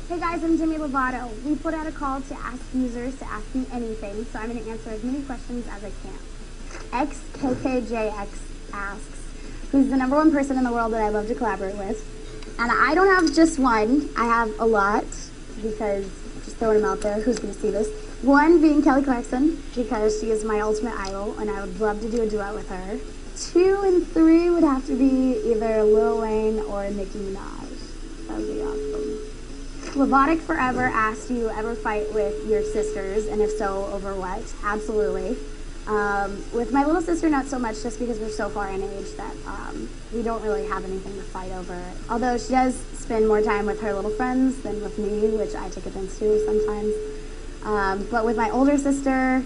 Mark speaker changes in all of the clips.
Speaker 1: Hey guys, I'm Demi Lovato. We put out a call to ask users to ask me anything, so I'm going to answer as many questions as I can. XKKJX asks, who's the number one person in the world that I love to collaborate with? And I don't have just one, I have a lot, because just throwing them out there, who's going to see this? One being Kelly Clarkson, because she is my ultimate idol, and I would love to do a duet with her. 2 and 3 would have to be either Lil Wayne or Nicki Minaj. That would be awesome. Lovatic Forever asked, do you ever fight with your sisters, and if so, over what? Absolutely. With my little sister, not so much, just because we're so far in age that we don't really have anything to fight over. Although she does spend more time with her little friends than with me, which I take offense to sometimes. But with my older sister,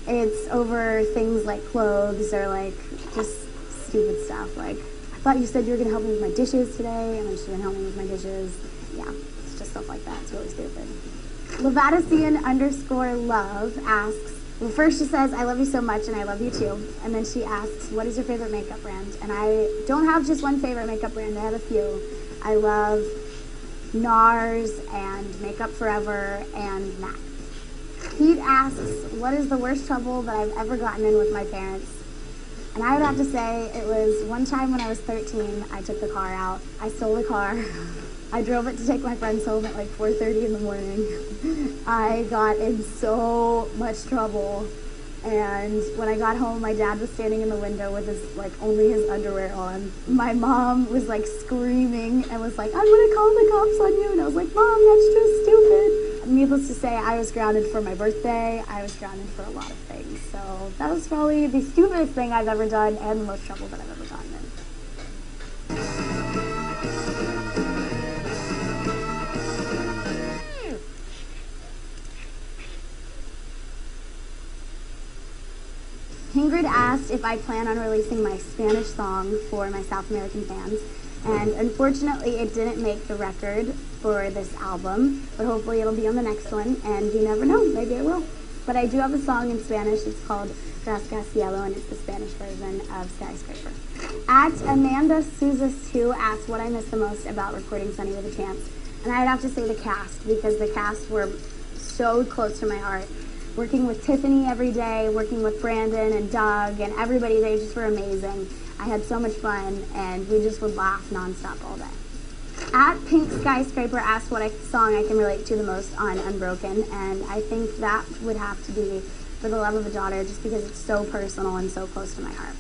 Speaker 1: it's over things like clothes or like just stupid stuff. Like, I thought you said you were going to help me with my dishes today, and then she didn't help me with my dishes. Yeah, it's just stuff like that. It's really stupid. Lovatician_love asks, well, first she says, I love you so much, and I love you too. And then she asks, what is your favorite makeup brand? And I don't have just one favorite makeup brand. I have a few. I love NARS and Makeup Forever and MAC. Pete asks, what is the worst trouble that I've ever gotten in with my parents? And I would have to say it was one time when I was 13, I took the car out. I stole the car. I drove it to take my friends home at like 4:30 in the morning. I got in so much trouble. And when I got home, my dad was standing in the window with his, like, only his underwear on. My mom was, like, screaming and was like, I'm gonna call the cops on you. And I was like, Mom, that's just stupid. Needless to say, I was grounded for my birthday. I was grounded for a lot of things. So that was probably the stupidest thing I've ever done and the most trouble that I've ever gotten in. Ingrid asked if I plan on releasing my Spanish song for my South American fans, and unfortunately it didn't make the record for this album, but hopefully it'll be on the next one, and you never know, maybe it will. But I do have a song in Spanish. It's called Rasca Cielo, and it's the Spanish version of Skyscraper. At Amanda Souzas 2 asked what I miss the most about recording Sunny with a Chance, and I'd have to say the cast, because the cast were so close to my heart. Working with Tiffany every day, working with Brandon and Doug and everybody, they just were amazing. I had so much fun, and we just would laugh nonstop all day. At Pink Skyscraper asked what song I can relate to the most on Unbroken, and I think that would have to be For the Love of a Daughter, just because it's so personal and so close to my heart.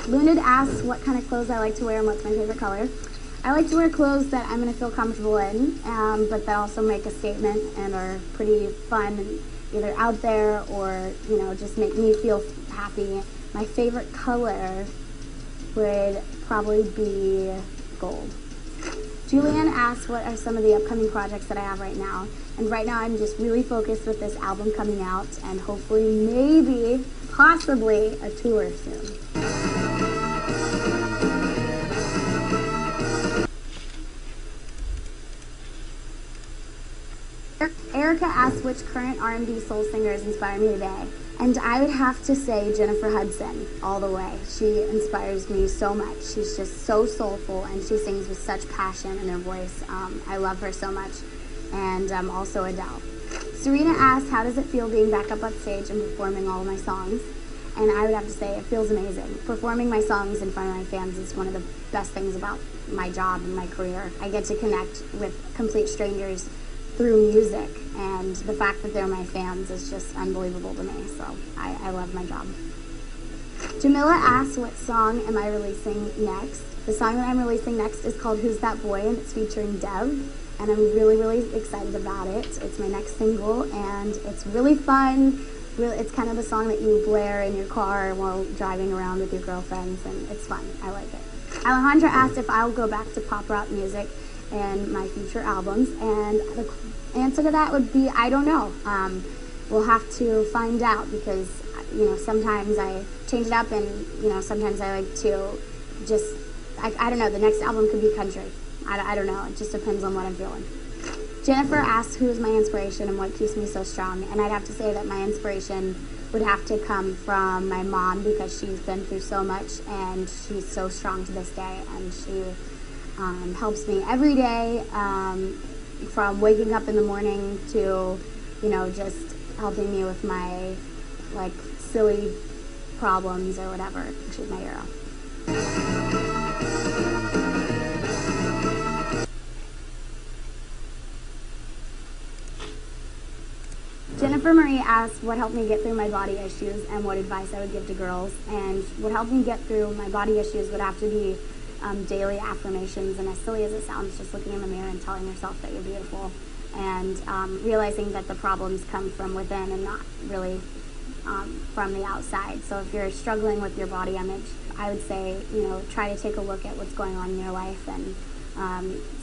Speaker 1: Lunid asks what kind of clothes I like to wear and what's my favorite color. I like to wear clothes that I'm going to feel comfortable in, but that also make a statement and are pretty fun and either out there or, you know, just make me feel happy. My favorite color would probably be gold. Julianne asked what are some of the upcoming projects that I have right now. And right now I'm just really focused with this album coming out and hopefully, maybe, possibly a tour soon. Erica asked which current R&B soul singers inspire me today. And I would have to say Jennifer Hudson all the way. She inspires me so much. She's just so soulful, and she sings with such passion in her voice. I love her so much. And also Adele. Serena asked, how does it feel being back up on stage and performing all of my songs? And I would have to say it feels amazing. Performing my songs in front of my fans is one of the best things about my job and my career. I get to connect with complete strangers through music, and the fact that they're my fans is just unbelievable to me, so I love my job. Jamila asks, what song am I releasing next? The song that I'm releasing next is called Who's That Boy, and it's featuring Dev, and I'm really, really excited about it. It's my next single, and it's really fun. It's kind of the song that you blare in your car while driving around with your girlfriends, and it's fun. I like it. Alejandra asked if I'll go back to pop rock music in my future albums, and the answer to that would be I don't know. We'll have to find out, because you know, sometimes I change it up, and you know, sometimes I like to just I don't know, the next album could be country. I don't know, it just depends on what I'm feeling. Jennifer asks who is my inspiration and what keeps me so strong, and I'd have to say that my inspiration would have to come from my mom, because she's been through so much and she's so strong to this day, and she helps me every day from waking up in the morning to, just helping me with my, like, silly problems or whatever. She's my hero. Jennifer Marie asked what helped me get through my body issues and what advice I would give to girls. And what helped me get through my body issues would have to be daily affirmations. And as silly as it sounds, just looking in the mirror and telling yourself that you're beautiful. And realizing that the problems come from within and not really from the outside. So if you're struggling with your body image, I would say, try to take a look at what's going on in your life and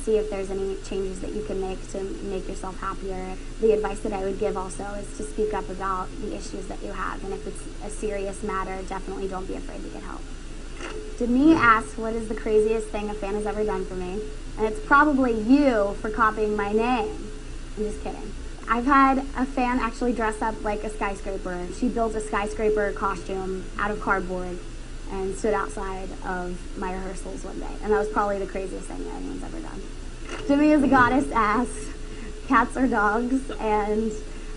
Speaker 1: see if there's any changes that you can make to make yourself happier. The advice that I would give also is to speak up about the issues that you have, and if it's a serious matter, definitely don't be afraid to get help. Demi asks, what is the craziest thing a fan has ever done for me? And it's probably you for copying my name. I'm just kidding. I've had a fan actually dress up like a skyscraper. She built a skyscraper costume out of cardboard and stood outside of my rehearsals one day. And that was probably the craziest thing that anyone's ever done. Demi is a goddess asks, cats or dogs? And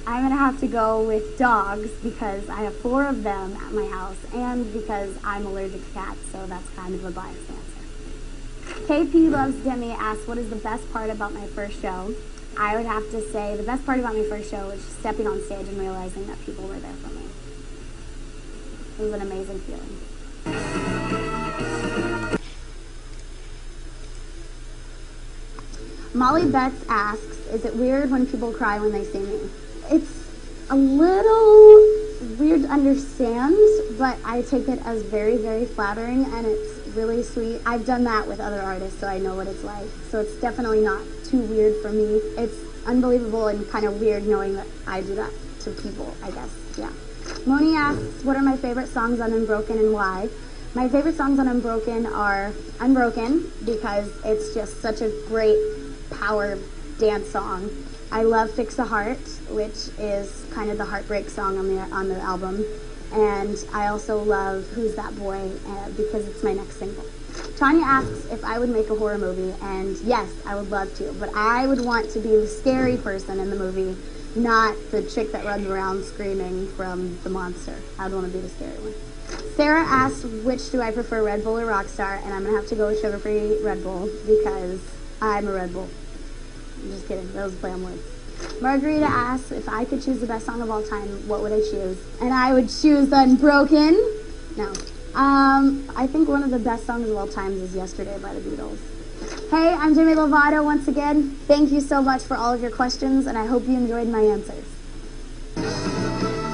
Speaker 1: I'm gonna have to go with dogs because I have 4 of them at my house and because I'm allergic to cats, so that's kind of a biased answer. KP Loves Demi asks, what is the best part about my first show? I would have to say the best part about my first show was stepping on stage and realizing that people were there for me. It was an amazing feeling. Molly Betts asks, is it weird when people cry when they see me? It's a little weird to understand, but I take it as very, very flattering, and it's really sweet. I've done that with other artists, so I know what it's like. So it's definitely not too weird for me. It's unbelievable and kind of weird knowing that I do that to people, I guess, yeah. Moni asks, what are my favorite songs on Unbroken and why? My favorite songs on Unbroken are Unbroken, because it's just such a great power dance song. I love Fix a Heart, which is kind of the heartbreak song on the album. And I also love Who's That Boy, because it's my next single. Tanya asks if I would make a horror movie, and yes, I would love to, but I would want to be the scary person in the movie, not the chick that runs around screaming from the monster. I would want to be the scary one. Sarah asks, which do I prefer, Red Bull or Rockstar? And I'm going to have to go with sugar-free Red Bull because I'm a Red Bull. I'm just kidding. That was a play on words. Margarita asks, if I could choose the best song of all time, what would I choose? And I would choose Unbroken. No. I think one of the best songs of all time is Yesterday by the Beatles. Hey, I'm Demi Lovato once again. Thank you so much for all of your questions, and I hope you enjoyed my answers.